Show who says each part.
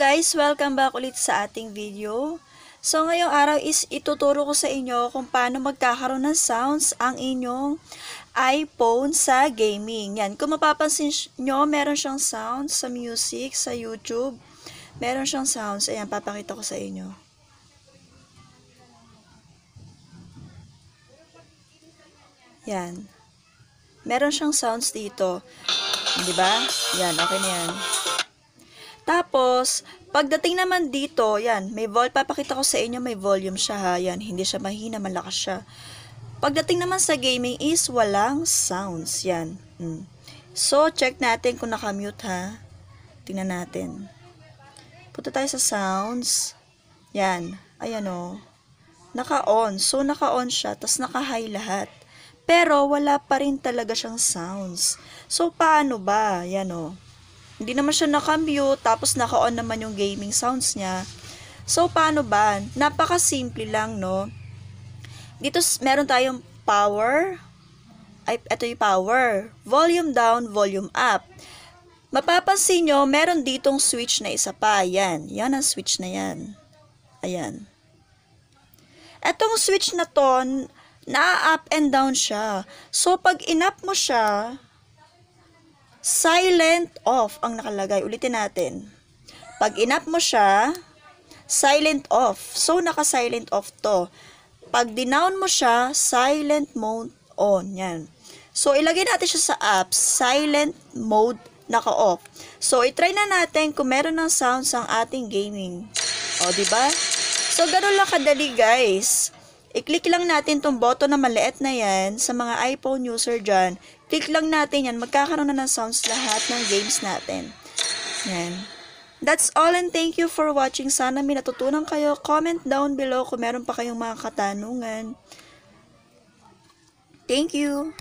Speaker 1: Guys, welcome back ulit sa ating video. So ngayong araw is ituturo ko sa inyo kung paano magkakaroon ng sounds ang inyong iPhone sa gaming. Yan, kung mapapansin nyo, meron siyang sounds sa music, sa YouTube. Meron siyang sounds. Ayan, papakita ko sa inyo. Yan. Meron siyang sounds dito. Di ba? Yan, okay na yan. Tapos, pagdating naman dito, yan, papakita ko sa inyo, may volume siya ha, yan, hindi siya mahina, malakas siya. Pagdating naman sa gaming is walang sounds, yan. So, check natin kung nakamute ha. Tingnan natin. Punta tayo sa sounds. Yan, ayan o. Naka-on, so naka-on siya, tas naka-high lahat. Pero, wala pa rin talaga siyang sounds. So, paano ba? Yan o. Hindi naman siya naka-mute, tapos naka-on naman yung gaming sounds niya. So, paano ba? Napaka-simple lang, no? Dito, meron tayong power. Ay, ito yung power. Volume down, volume up. Mapapansin nyo, meron ditong switch na isa pa. Yan. Yan ang switch na yan. Ayan. Etong switch na to, na-up and down siya. So, pag in-up mo siya, silent off ang nakalagay. Ulitin natin. Pag in-up mo siya, silent off. So, naka-silent off to. Pag dinown mo siya, silent mode on. Yan. So, ilagay natin siya sa apps. Silent mode, naka-off. So, itry na natin kung meron ng sounds ang ating gaming. O, diba? So, ganun lang kadali, guys. I-click lang natin tong button na maliit na yan sa mga iPhone user dyan. Click lang natin yan. Magkakaroon na ng sounds lahat ng games natin. Yan. That's all and thank you for watching. Sana may natutunan kayo. Comment down below kung meron pa kayong mga katanungan. Thank you.